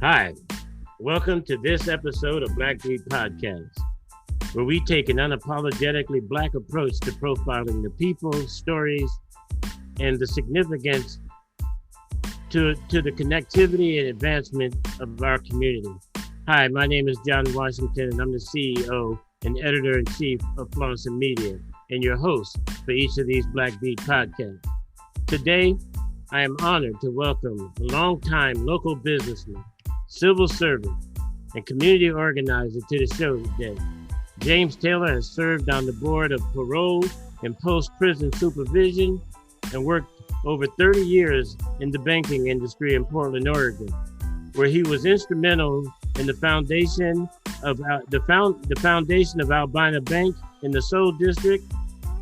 Hi, welcome to this episode of Black Beat Podcast, where we take an unapologetically Black approach to profiling the people, stories, and the significance to the connectivity and advancement of our community. Hi, my name is John Washington, and I'm the CEO and Editor-in-Chief of Flossin Media, and your host for each of these Black Beat podcasts. Today, I am honored to welcome a longtime local businessman, civil servant, and community organizer to the show today. James Taylor has served on the board of Parole and post-prison supervision and worked over 30 years in the banking industry in Portland, Oregon, where he was instrumental in the foundation of Albina Bank in the Seoul District.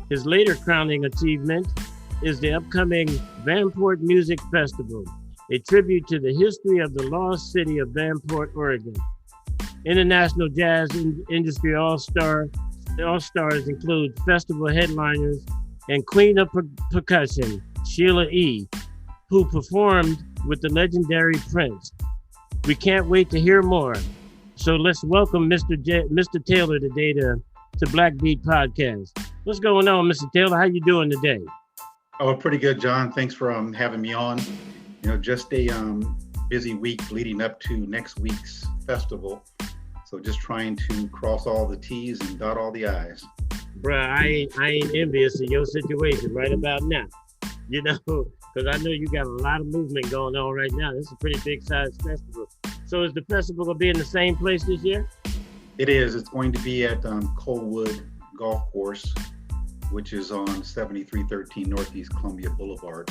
His later crowning achievement is the upcoming Vanport Music Festival, a tribute to the history of the lost city of Vanport, Oregon. International jazz industry all-stars include festival headliners and Queen of Percussion, Sheila E, who performed with the legendary Prince. We can't wait to hear more. So let's welcome Mr. Taylor today to Black Beat Podcast. What's going on, Mr. Taylor? How you doing today? Oh, pretty good, John. Thanks for having me on. Just a busy week leading up to next week's festival. So just trying to cross all the T's and dot all the I's. Bruh, I ain't envious of your situation right about now. Because I know you got a lot of movement going on right now. This is a pretty big size festival. So is the festival going to be in the same place this year? It is. It's going to be at Coalwood Golf Course, which is on 7313 Northeast Columbia Boulevard.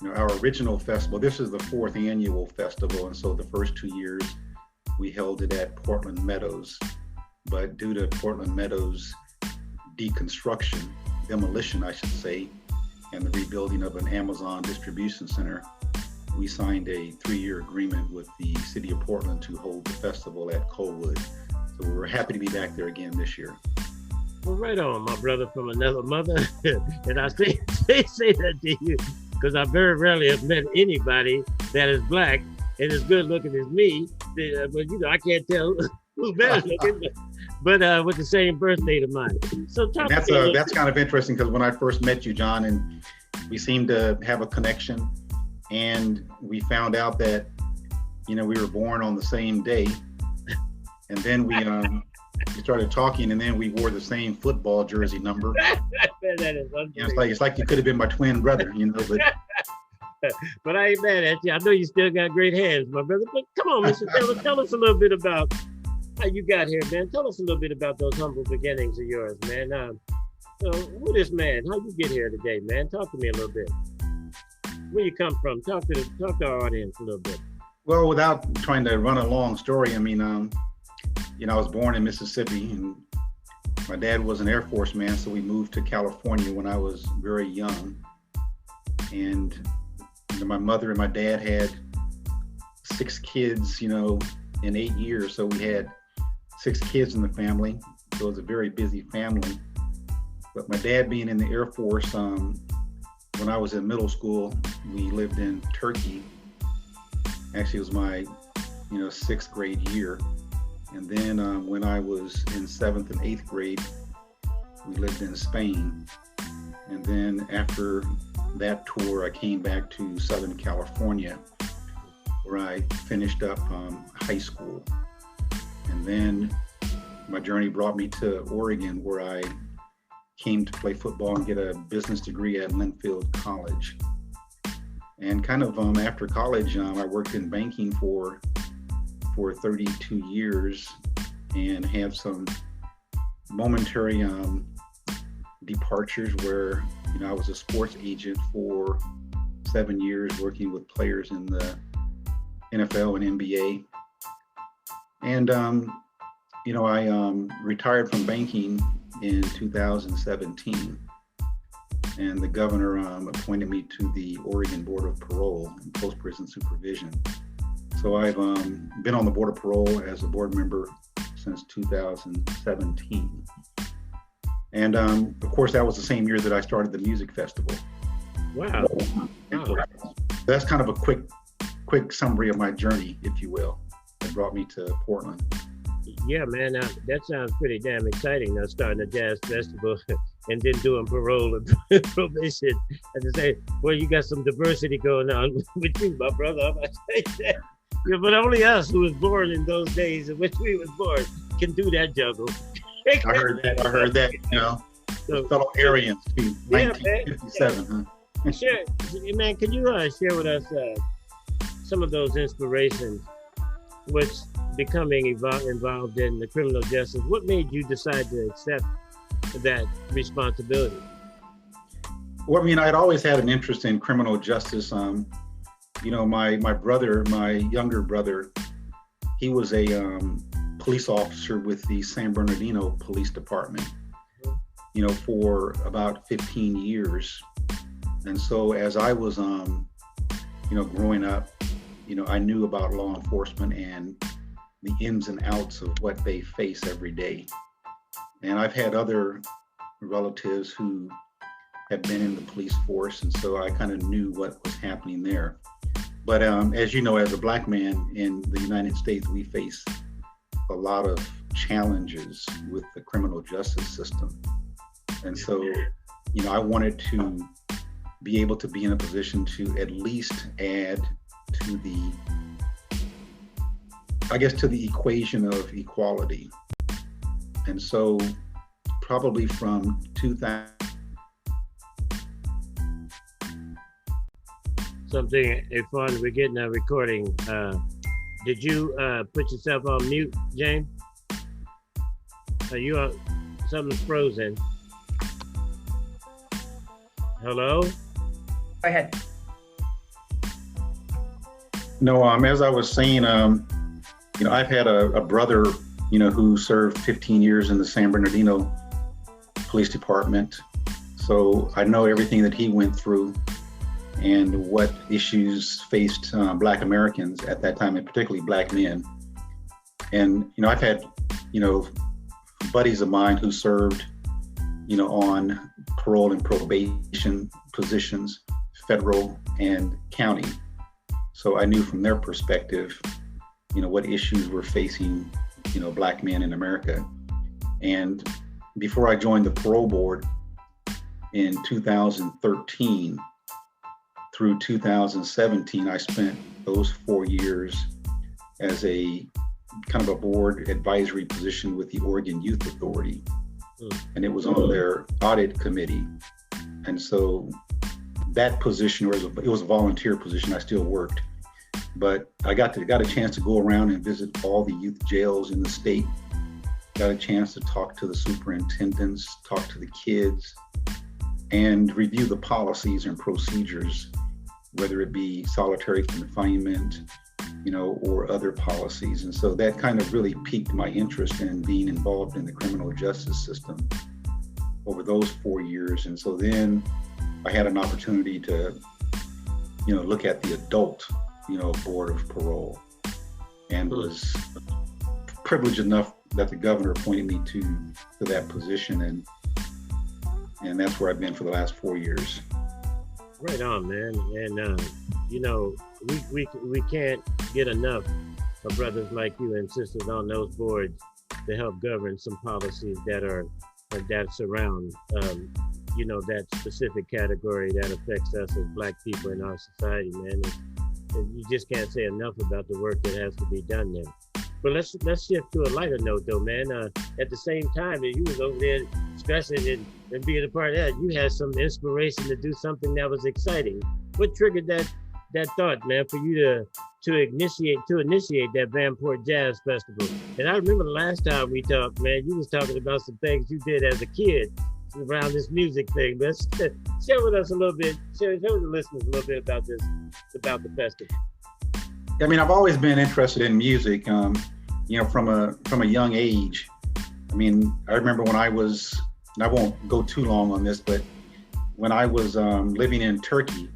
Our original festival, this is the fourth annual festival, and so the first 2 years we held it at Portland Meadows. But due to Portland Meadows demolition, I should say, and the rebuilding of an Amazon distribution center, we signed a 3-year agreement with the city of Portland to hold the festival at Coalwood. So we're happy to be back there again this year. Well, right on, my brother from another mother. And I say that to you because I very rarely have met anybody that is Black and as good looking as me. But I can't tell who's better looking, but with the same birthday of mine. So that's kind of interesting because when I first met you, John, and we seemed to have a connection, and we found out that we were born on the same day, and then we started talking, and then we wore the same football jersey number. That is it's like you could have been my twin brother, but. But I ain't mad at you. I know you still got great hands, my brother. But come on, Mr. Taylor, tell us a little bit about how you got here, man. Tell us a little bit about those humble beginnings of yours, man. So who this man? How you get here today, man? Talk to me a little bit. Where you come from? Talk to our audience a little bit. Well, without trying to run a long story, I was born in Mississippi, and my dad was an Air Force man, so we moved to California when I was very young. And my mother and my dad had 6 kids, in 8 years. So we had 6 kids in the family. So it was a very busy family. But my dad being in the Air Force, when I was in middle school, we lived in Turkey. Actually, it was my, 6th grade year. And then when I was in 7th and 8th grade, we lived in Spain. And then after that tour, I came back to Southern California, where I finished up high school. And then my journey brought me to Oregon, where I came to play football and get a business degree at Linfield College. And kind of after college, I worked in banking for 32 years and had some momentary departures where I was a sports agent for 7 years, working with players in the NFL and NBA. And I retired from banking in 2017, and the governor appointed me to the Oregon Board of Parole and post-prison supervision. So I've been on the Board of Parole as a board member since 2017. And of course, that was the same year that I started the music festival. Wow. That's kind of a quick quick summary of my journey, if you will, that brought me to Portland. Yeah, man, that sounds pretty damn exciting. Now starting a jazz festival and then doing parole and probation. And to say, well, you got some diversity going on with you, my brother. I'm about to say that. Yeah, but only us who was born in those days in which we was born can do that juggle. I heard that, you know, so, fellow Aryans, 1957, huh? Sure, man, can you share with us some of those inspirations, which becoming involved in the criminal justice? What made you decide to accept that responsibility? Well, I mean, I'd always had an interest in criminal justice. You know, my brother, my younger brother, he was a police officer with the San Bernardino Police Department, you know, for about 15 years. And so as I was, you know, growing up, you know, I knew about law enforcement and the ins and outs of what they face every day. And I've had other relatives who have been in the police force, and so I kind of knew what was happening there. But as you know, as a Black man in the United States, we face a lot of challenges with the criminal justice system. And so, you know, I wanted to be able to be in a position to at least add to the, I guess, to the equation of equality. And so probably from 2000. Something, fun, we're getting a recording. Did you put yourself on mute, James? Are you something's frozen? Hello? Go ahead. No, as I was saying, you know, I've had a brother, you know, who served 15 years in the San Bernardino Police Department. So I know everything that he went through and what issues faced Black Americans at that time, and particularly Black men. And, you know, I've had, you know, buddies of mine who served, you know, on parole and probation positions, federal and county. So I knew from their perspective, you know, what issues were facing, you know, Black men in America. And before I joined the parole board in 2013, through 2017, I spent those 4 years as a kind of a board advisory position with the Oregon Youth Authority. And it was on their audit committee. And so that position, it was a volunteer position, I still worked, but I got a chance to go around and visit all the youth jails in the state, got a chance to talk to the superintendents, talk to the kids, and review the policies and procedures, whether it be solitary confinement, you know, or other policies. And so that kind of really piqued my interest in being involved in the criminal justice system over those 4 years. And so then I had an opportunity to, you know, look at the adult, you know, board of parole, and was privileged enough that the governor appointed me to that position. And that's where I've been for the last 4 years. Right on, man. And you know, we can't get enough of brothers like you and sisters on those boards to help govern some policies that surround you know, that specific category that affects us as Black people in our society, man. And you just can't say enough about the work that has to be done there. But let's shift to a lighter note, though, man. At the same time that you was over there stressing and being a part of that, you had some inspiration to do something that was exciting. What triggered that thought, man, for you to initiate that Vanport Jazz Festival? And I remember the last time we talked, man, you was talking about some things you did as a kid around this music thing. But share with us a little bit, share with the listeners a little bit about the festival. I mean, I've always been interested in music, you know, from a young age. I mean, I remember when I was, and I won't go too long on this, but when I was living in Turkey,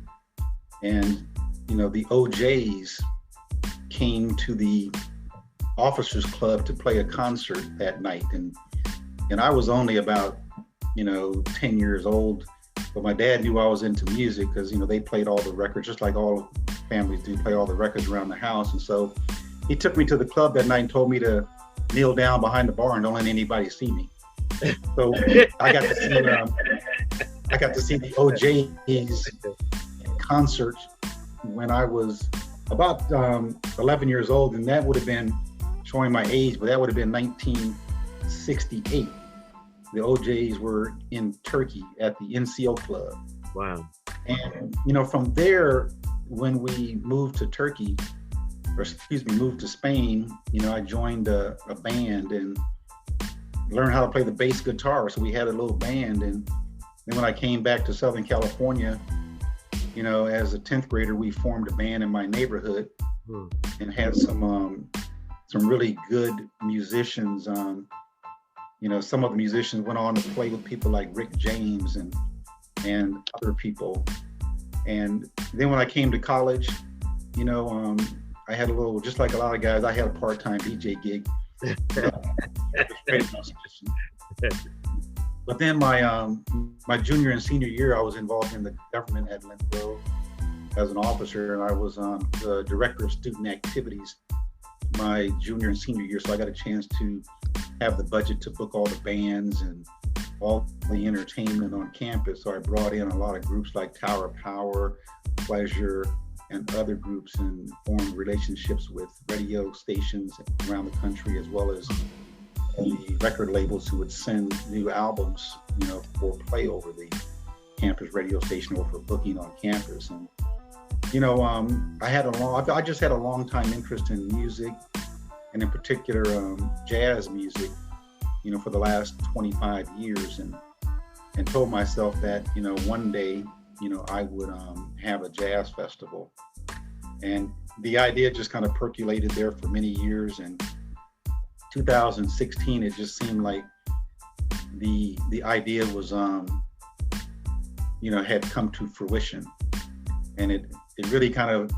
and, you know, the OJs came to the Officers Club to play a concert that night. And I was only about, you know, 10 years old, but my dad knew I was into music because, you know, they played all the records, just like all families do, play all the records around the house. And so he took me to the club that night and told me to kneel down behind the bar and don't let anybody see me. So I got to see the OJs in concert when I was about 11 years old, and that would have been showing my age, but that would have been 1968. The OJs were in Turkey at the NCO Club. Wow. And, you know, from there, when we moved to moved to Spain, you know, I joined a band and learned how to play the bass guitar. So we had a little band. And then when I came back to Southern California, you know, as a 10th grader, we formed a band in my neighborhood and had some really good musicians. You know, some of the musicians went on to play with people like Rick James and other people. And then when I came to college, you know, I had a little, just like a lot of guys, I had a part-time DJ gig. But then my junior and senior year, I was involved in the government at Lynn Grove as an officer, and I was the director of student activities my junior and senior year. So I got a chance to have the budget to book all the bands and all the entertainment on campus. So I brought in a lot of groups like Tower Power, Pleasure, and other groups, and formed relationships with radio stations around the country, as well as the record labels who would send new albums, you know, for play over the campus radio station or for booking on campus. And, you know, I just had a long time interest in music, and in particular jazz music, you know, for the last 25 years, and told myself that, you know, one day, you know, I would have a jazz festival. And the idea just kind of percolated there for many years. And 2016, it just seemed like the idea was, you know, had come to fruition. And it really kind of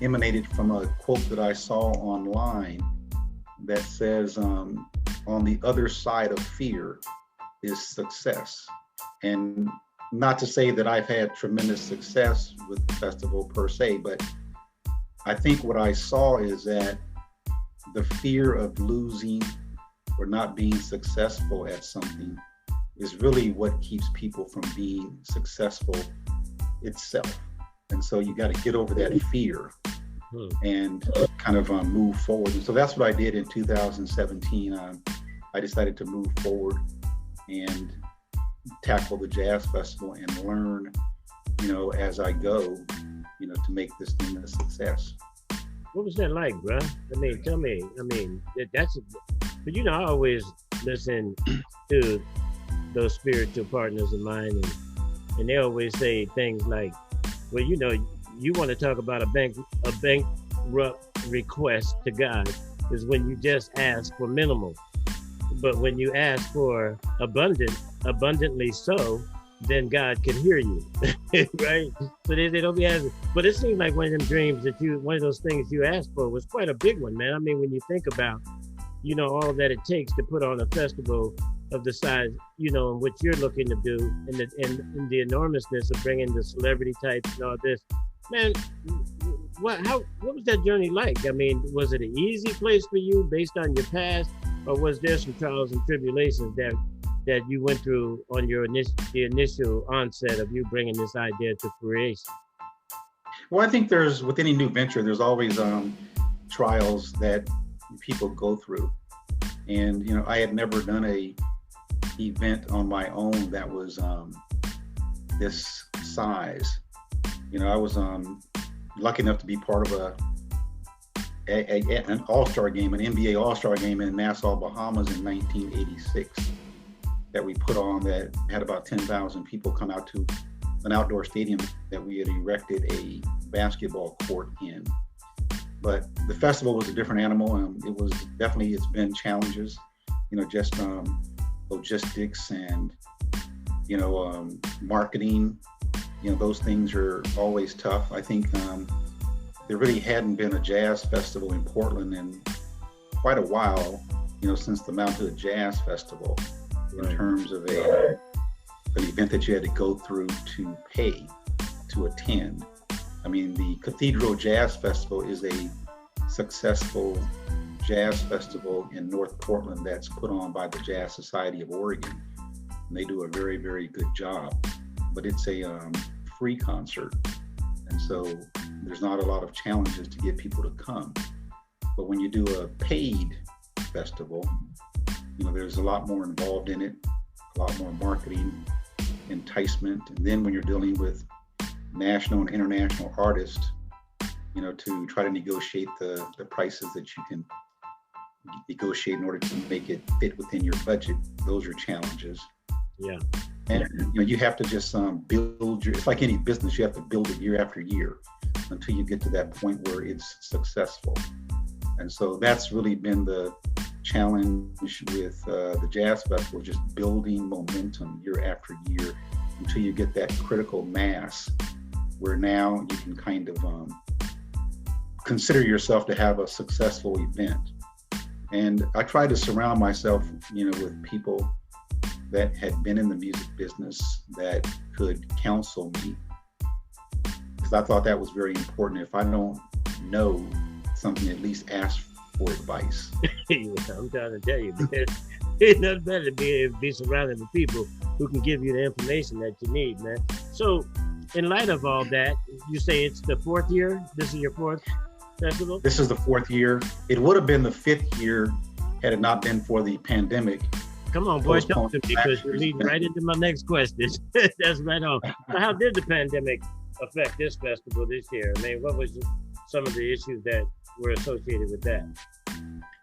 emanated from a quote that I saw online that says, on the other side of fear is success. And not to say that I've had tremendous success with the festival per se, but I think what I saw is that the fear of losing or not being successful at something is really what keeps people from being successful itself. And so you got to get over that fear and kind of move forward. And so that's what I did in 2017. I decided to move forward and tackle the Jazz Festival and learn, you know, as I go, you know, to make this thing a success. What was that like, bro? I mean, tell me. I mean, but you know, I always listen to those spiritual partners of mine, and they always say things like, well, you know, you want to talk about a bankrupt request to God is when you just ask for minimal. But when you ask for abundantly so, then God can hear you, right? So they don't be asking. But it seems like one of them dreams one of those things you asked for was quite a big one, man. I mean, when you think about, you know, all that it takes to put on a festival of the size, you know, what you're looking to do, and the enormousness of bringing the celebrity types and all this, man. What was that journey like? I mean, was it an easy place for you based on your past, or was there some trials and tribulations that you went through on the initial onset of you bringing this idea to fruition? Well, I think with any new venture, there's always trials that people go through. And, you know, I had never done a event on my own that was this size. You know, I was lucky enough to be part of an all-star game, an NBA all-star game in Nassau, Bahamas in 1986 that we put on, that had about 10,000 people come out to an outdoor stadium that we had erected a basketball court in. But the festival was a different animal. It's been challenges, you know, just logistics and, you know, marketing. You know, those things are always tough. I think there really hadn't been a jazz festival in Portland in quite a while, you know, since the Mount Hood Jazz Festival, in terms of an event that you had to go through to pay to attend. I mean, the Cathedral Jazz Festival is a successful jazz festival in North Portland that's put on by the Jazz Society of Oregon. And they do a very, very good job, but it's a free concert. And so there's not a lot of challenges to get people to come. But when you do a paid festival, you know, there's a lot more involved in it, a lot more marketing, enticement. And then when you're dealing with national and international artists, you know, to try to negotiate the prices that you can negotiate in order to make it fit within your budget, those are challenges. Yeah. And you know, you have to just build it's like any business, you have to build it year after year until you get to that point where it's successful. And so that's really been the challenge with the Jazz Festival, just building momentum year after year until you get that critical mass where now you can kind of consider yourself to have a successful event. And I try to surround myself, you know, with people that had been in the music business that could counsel me, because I thought that was very important. If I don't know something, at least ask for advice. Yeah, I'm trying to tell you, man. It's nothing better to be surrounded with people who can give you the information that you need, man. So, in light of all that, you say it's the fourth year? This is your fourth festival? This is the fourth year. It would have been the fifth year had it not been for the pandemic. Come on, boy, talk to me, because you're leading right into my next question. That's right on. So how did the pandemic affect this festival this year? I mean, what was some of the issues that were associated with that?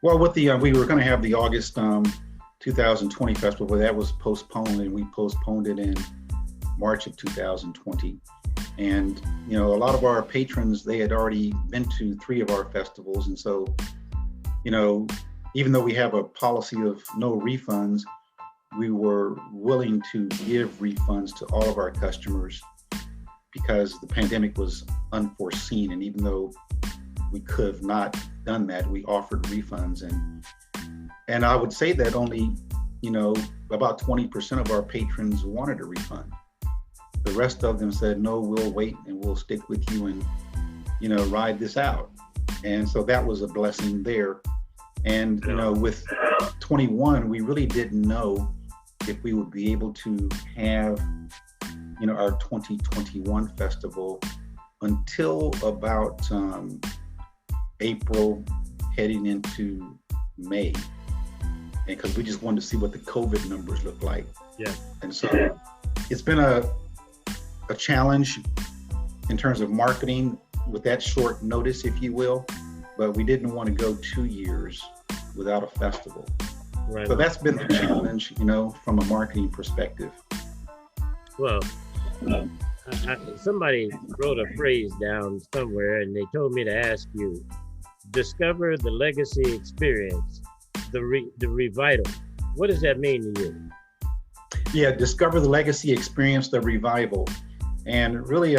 Well, with the we were going to have the August 2020 festival, but that was postponed, and we postponed it in March of 2020. And, you know, a lot of our patrons, they had already been to 3 of our festivals. And so, you know, even though we have a policy of no refunds, we were willing to give refunds to all of our customers because the pandemic was unforeseen. And even though we could have not done that, we offered refunds. And I would say that only, you know, about 20% of our patrons wanted a refund. The rest of them said, no, we'll wait and we'll stick with you and, you know, ride this out. And so that was a blessing there. And, you know, with 21, we really didn't know if we would be able to have, you know, our 2021 festival until about April, heading into May. And because we just wanted to see what the COVID numbers look like. Yeah. And so it's been a challenge in terms of marketing with that short notice, if you will, but we didn't want to go 2 years without a festival. Right. So that's been the challenge, you know, from a marketing perspective. Well, somebody wrote a phrase down somewhere, and they told me to ask you, discover the legacy experience, the revival. What does that mean to you? Yeah, discover the legacy experience, the revival. And really,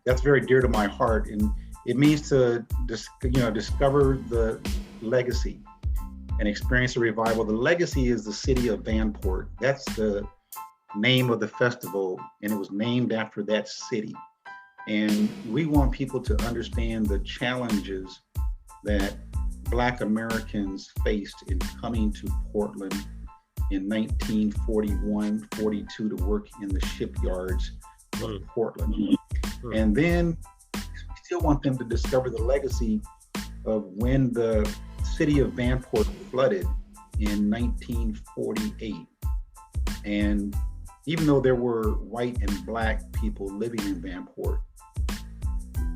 that's very dear to my heart. And it means to, discover the legacy and experience the revival. The legacy is the city of Vanport. That's the name of the festival, and it was named after that city. And we want people to understand the challenges that Black Americans faced in coming to Portland in 1941, 42 to work in the shipyards of Portland. And then we still want them to discover the legacy of when the city of Vanport flooded in 1948. And even though there were white and Black people living in Vanport,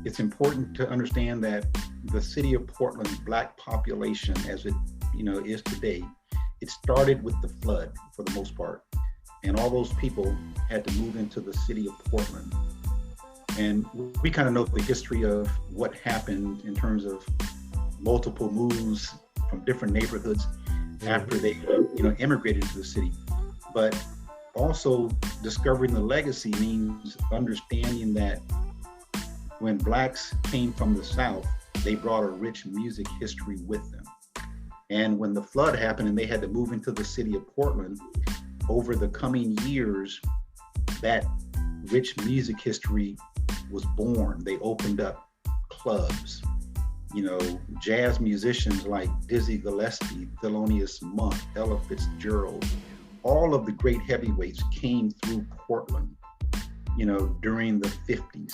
it's important to understand that the city of Portland's Black population, as it is today, it started with the flood for the most part. And all those people had to move into the city of Portland. And we kind of know the history of what happened in terms of multiple moves from different neighborhoods after they, immigrated to the city. But also discovering the legacy means understanding that when Blacks came from the South, they brought a rich music history with them. And when the flood happened and they had to move into the city of Portland, over the coming years, that rich music history was born. They opened up clubs. You know, jazz musicians like Dizzy Gillespie, Thelonious Monk, Ella Fitzgerald, all of the great heavyweights came through Portland, you know, during the 50s.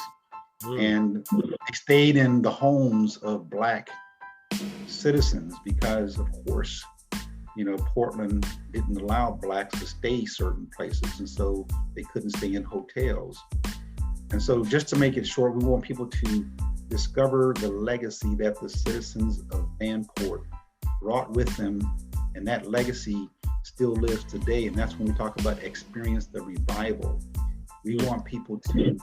And they stayed in the homes of Black citizens because, of course, you know, Portland didn't allow Blacks to stay certain places, and so they couldn't stay in hotels. And so, just to make it short, we want people to discover the legacy that the citizens of Vanport brought with them, and that legacy still lives today. And that's when we talk about experience the revival. We want people to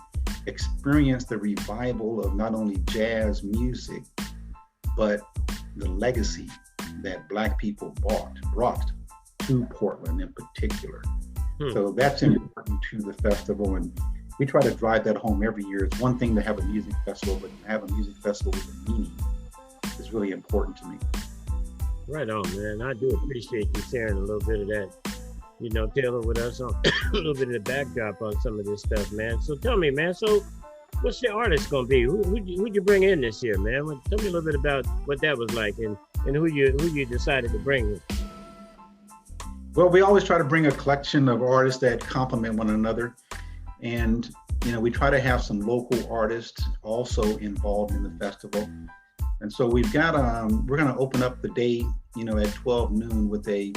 experience the revival of not only jazz music, but the legacy that Black people brought to Portland in particular. So that's important to the festival, and we try to drive that home every year. It's one thing to have a music festival, but to have a music festival with a meaning is really important to me. Right on, man. I do appreciate you sharing a little bit of that, you know, Taylor, with us on a little bit of the backdrop on some of this stuff, man. So tell me, man, so what's your artist gonna be? Who'd you bring in this year, man? Tell me a little bit about what that was like, and who you decided to bring in. Well, we always try to bring a collection of artists that complement one another. And, you know, we try to have some local artists also involved in the festival. And so we've got, we're gonna open up the day, you know, at 12 noon with a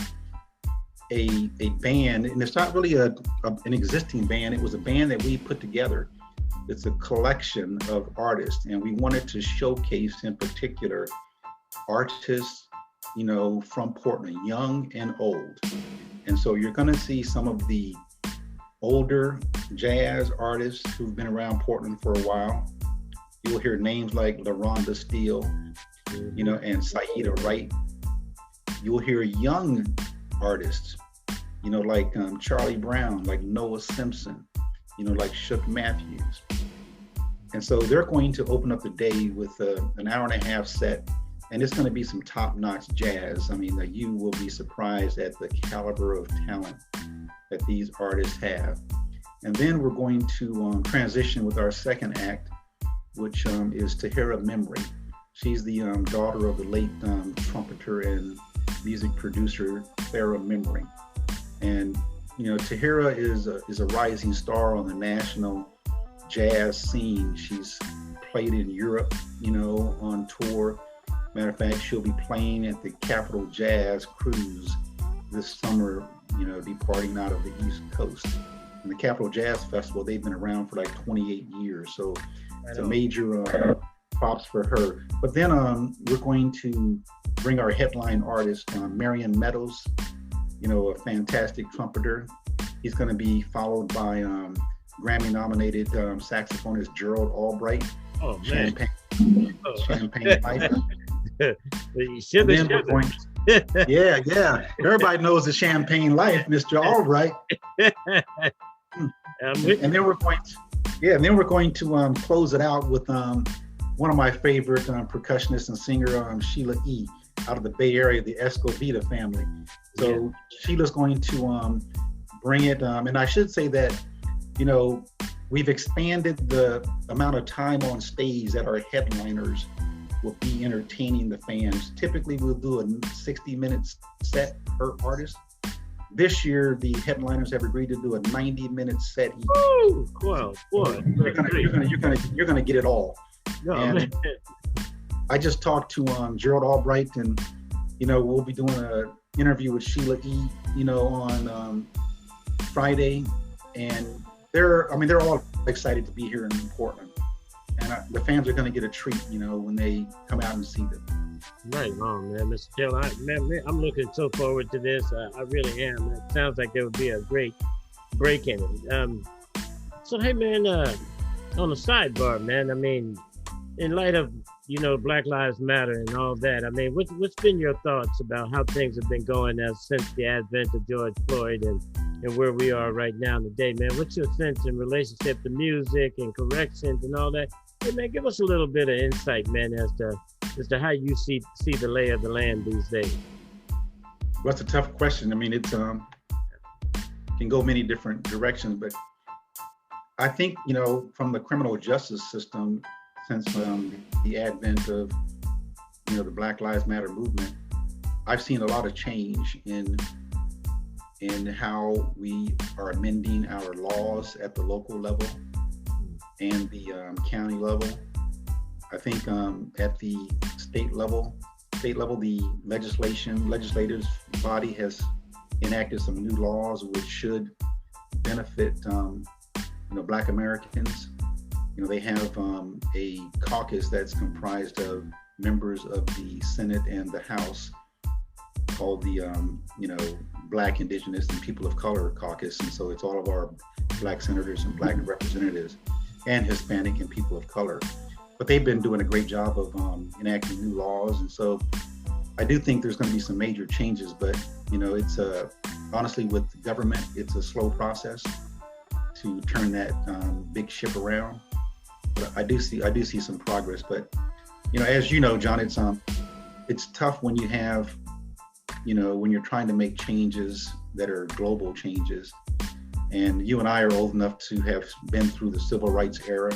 band, and it's not really an existing band. It was a band that we put together. It's a collection of artists, and we wanted to showcase in particular artists, you know, from Portland, young and old. And so you're gonna see some of the older jazz artists who've been around Portland for a while. You'll hear names like LaRonda Steele, you know, and Saida Wright. You'll hear young artists, you know, like Charlie Brown, like Noah Simpson, you know, like Shook Matthews. And so they're going to open up the day with an hour and a half set, and it's going to be some top-notch jazz. I mean, you will be surprised at the caliber of talent that these artists have. And then we're going to transition with our second act, which is Tahira Memory. She's the daughter of the late trumpeter and music producer Clara Memory. And, you know, Tahira is a rising star on the national jazz scene. She's played in Europe, you know, on tour. Matter of fact, she'll be playing at the Capitol Jazz Cruise this summer, you know, departing out of the East Coast. And the Capitol Jazz Festival, they've been around for like 28 years. So it's a major props for her. But then we're going to bring our headline artist, Marion Meadows, you know, a fantastic trumpeter. He's going to be followed by Grammy-nominated saxophonist Gerald Albright. Oh, man. Champagne Life. Sugar. Yeah. Everybody knows the Champagne Life, Mr. Albright. And then we're going to close it out with one of my favorite percussionists and singer, Sheila E, out of the Bay Area, the Escovita family. So Sheila's going to bring it, and I should say that, you know, we've expanded the amount of time on stage that our headliners will be entertaining the fans. Typically, we'll do a 60-minute set per artist. This year, the headliners have agreed to do a 90-minute set each. Ooh, wow, boy. You're gonna get it all. No, and I just talked to Gerald Albright, and, you know, we'll be doing an interview with Sheila E, you know, on Friday, and they're all excited to be here in Portland. And the fans are going to get a treat, you know, when they come out and see them. Right on, man. Mr. Taylor, I'm looking so forward to this. I really am. It sounds like there would be a great break in it. So, hey, man, on the sidebar, man, I mean, in light of, you know, Black Lives Matter and all that, I mean, what's been your thoughts about how things have been going since the advent of George Floyd and where we are right now today, man? What's your sense in relationship to music and corrections and all that? Hey, man, give us a little bit of insight, man, as to how you see the lay of the land these days. Well, that's a tough question. I mean, it's can go many different directions, but I think, from the criminal justice system, since the advent of, the Black Lives Matter movement, I've seen a lot of change in how we are amending our laws at the local level and the county level. I think at the state level, the legislators body has enacted some new laws which should benefit Black Americans. They have a caucus that's comprised of members of the Senate and the House called the Black, Indigenous, and People of Color Caucus. And so it's all of our Black senators and Black representatives and Hispanic and people of color. But they've been doing a great job of enacting new laws. And so I do think there's going to be some major changes, but it's honestly, with the government, it's a slow process to turn that big ship around. But I do see some progress. But as you know, John, it's tough when you have, when you're trying to make changes that are global changes. And you and I are old enough to have been through the civil rights era,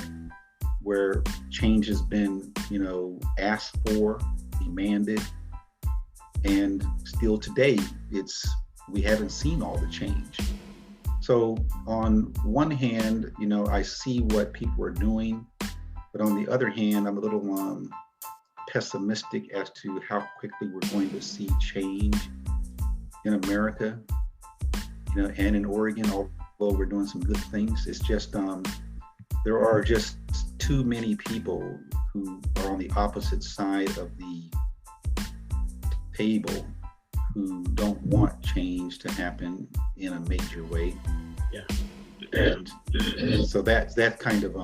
where change has been, asked for, demanded, and still today, we haven't seen all the change. So on one hand, I see what people are doing, but on the other hand, I'm a little pessimistic as to how quickly we're going to see change in America, and in Oregon, although we're doing some good things. It's just, there are just too many people who are on the opposite side of the table who don't want change to happen in a major way. Yeah. And so that kind of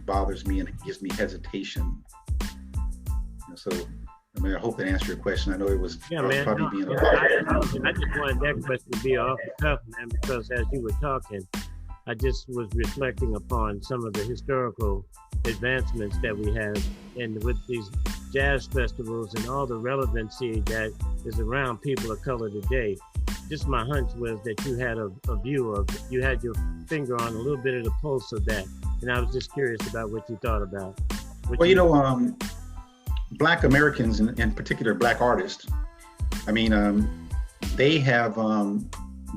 bothers me, and it gives me hesitation. So I hope that answered your question. I know it was probably being I just wanted that question to be off the cuff, man, because as you were talking, I just was reflecting upon some of the historical advancements that we have, and with these jazz festivals and all the relevancy that is around people of color today. Just my hunch was that you had a view of, you had your finger on a little bit of the pulse of that, and I was just curious about what you thought about. Black Americans, in particular Black artists, they have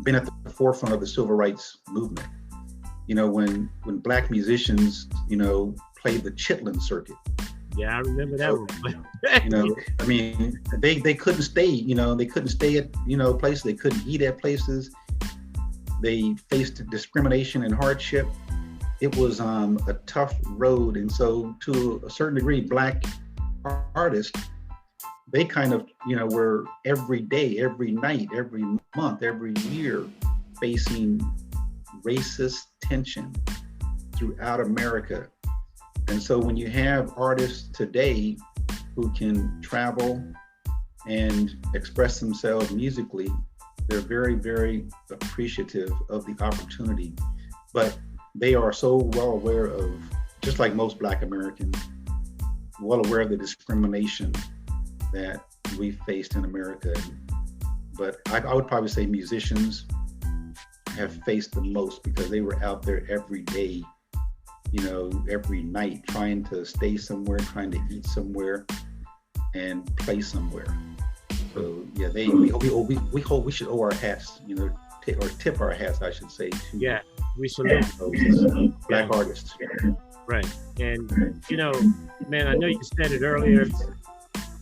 been at the forefront of the civil rights movement. When Black musicians, played the Chitlin circuit. Yeah, I remember that one. They couldn't stay, they couldn't stay at, places, they couldn't eat at places. They faced discrimination and hardship. It was a tough road. And so to a certain degree, Black artists, they kind of, were every day, every night, every month, every year facing racist tension throughout America. And so when you have artists today who can travel and express themselves musically, they're very, very appreciative of the opportunity. But they are so well aware of, just like most Black Americans, well aware of the discrimination that we faced in America. But I would probably say musicians have faced the most, because they were out there every day, every night, trying to stay somewhere, trying to eat somewhere, and play somewhere. So yeah, we should owe our hats, or tip our hats, I should say, to we salute those Black artists. Right. And man, I know you said it earlier.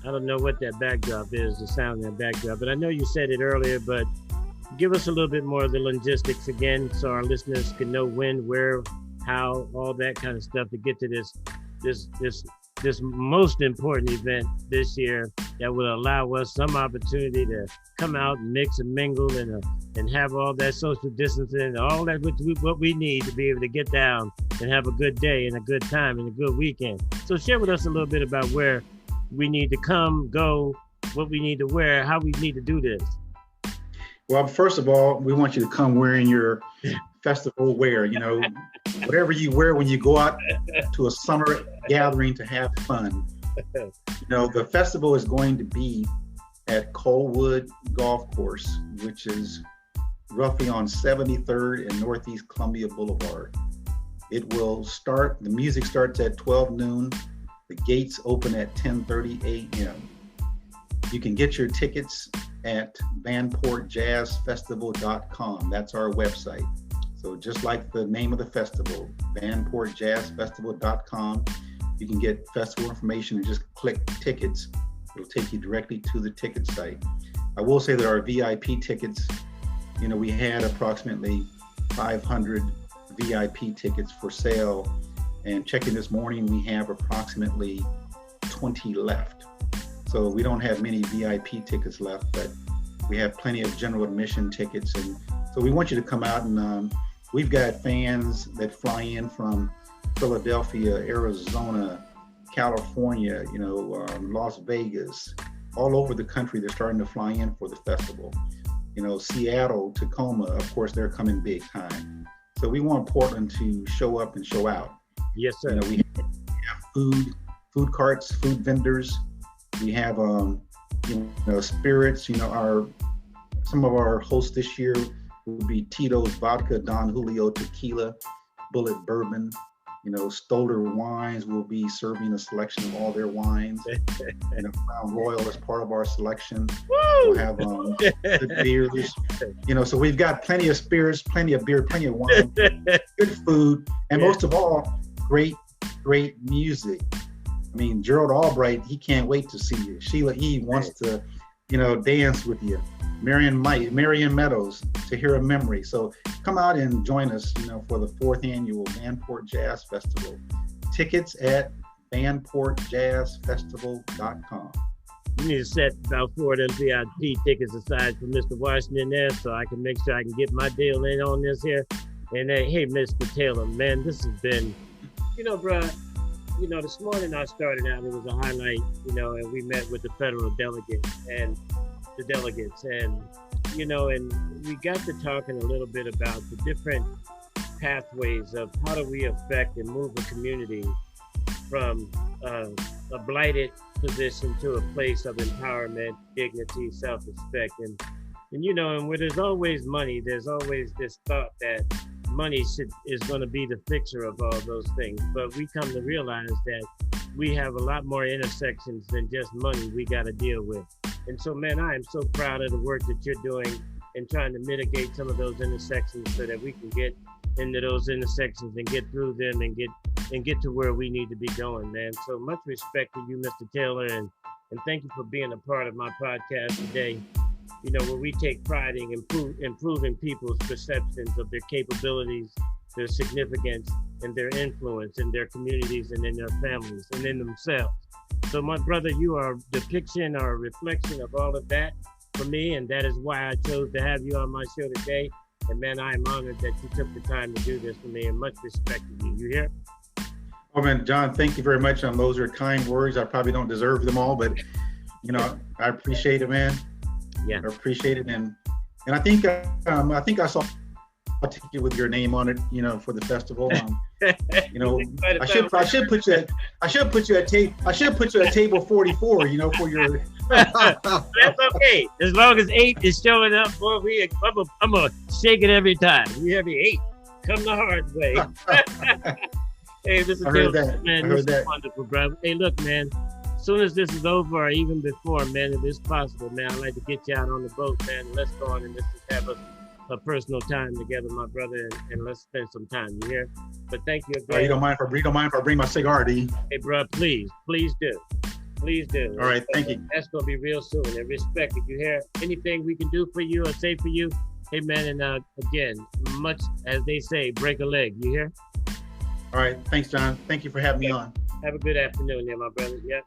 I don't know what that backdrop is, the sound of that backdrop, but I know you said it earlier, but give us a little bit more of the logistics again, so our listeners can know when, where, how, all that kind of stuff, to get to this most important event this year that will allow us some opportunity to come out and mix and mingle and have all that social distancing and all that what we need to be able to get down and have a good day and a good time and a good weekend. So share with us a little bit about where we need to come, go, what we need to wear, how we need to do this. Well, first of all, we want you to come wearing your festival wear, whatever you wear when you go out to a summer gathering to have fun. The festival is going to be at Colwood Golf Course, which is roughly on 73rd and Northeast Columbia Boulevard. It will start, the music starts at 12 noon. The gates open at 10:30 a.m. You can get your tickets at vanportjazzfestival.com. That's our website. So just like the name of the festival, vanportjazzfestival.com, you can get festival information and just click tickets. It'll take you directly to the ticket site. I will say that our VIP tickets, we had approximately 500 VIP tickets for sale, and checking this morning, we have approximately 20 left. So we don't have many VIP tickets left, but we have plenty of general admission tickets. And so we want you to come out, and we've got fans that fly in from Philadelphia, Arizona, California, Las Vegas, all over the country. They're starting to fly in for the festival. Seattle, Tacoma, of course, they're coming big time. So we want Portland to show up and show out. Yes, sir. We have food carts, food vendors. We have, spirits. Some of our hosts this year will be Tito's Vodka, Don Julio Tequila, Bullet Bourbon. Stoller Wines will be serving a selection of all their wines. Crown Royal is part of our selection. Woo! We'll have good beers. So we've got plenty of spirits, plenty of beer, plenty of wine, good food, and most of all, great music. I mean, Gerald Albright, he can't wait to see you. Sheila E wants to, dance with you. Marion Meadows, To Hear a Memory. So come out and join us, for the 4th annual Vanport Jazz Festival. Tickets at vanportjazzfestival.com. You need to set about 4 of them VIP tickets aside for Mr. Washington there, so I can make sure I can get my deal in on this here. And hey, Mr. Taylor, man, this has been, bro, this morning I started out, it was a highlight, and we met with the federal delegates and the delegates, and and we got to talking a little bit about the different pathways of how do we affect and move a community from a blighted position to a place of empowerment, dignity, self-respect, and where there's always money, there's always this thought that money is going to be the fixer of all those things. But we come to realize that we have a lot more intersections than just money we got to deal with. And so, man, I am so proud of the work that you're doing and trying to mitigate some of those intersections so that we can get into those intersections and get through them and get to where we need to be going, man. So much respect to you, Mr. Taylor, and thank you for being a part of my podcast today. Where we take pride in improving people's perceptions of their capabilities, their significance, and their influence in their communities and in their families and in themselves. So my brother, you are a depiction or a reflection of all of that for me, and that is why I chose to have you on my show today. And man, I am honored that you took the time to do this for me, and much respect to you. You hear? Oh man, John, thank you very much. Those are kind words. I probably don't deserve them all, but I appreciate it, man. Yeah, I appreciate it, and I think I saw a ticket with your name on it, for the festival. I should put you at table 44, for your. That's okay, as long as 8 is showing up. Boy, I'm gonna shake it every time. You have the 8 come the hard way. Hey, this is Taylor, man. This is wonderful, bro. Hey, look, man. As soon as this is over, or even before, man, if it's possible, man, I'd like to get you out on the boat, man. Let's go on and let's just have a personal time together, my brother, and let's spend some time. You hear? But thank you again. You don't mind if I bring my cigar, do you? Hey, bro, please do. Please do. All right, thank you. That's gonna be real soon. And respect, if you hear anything we can do for you or say for you, hey, man, and again, much as they say, break a leg. You hear? All right, thanks, John. Thank you for having me on. Have a good afternoon there, my brother. Yeah.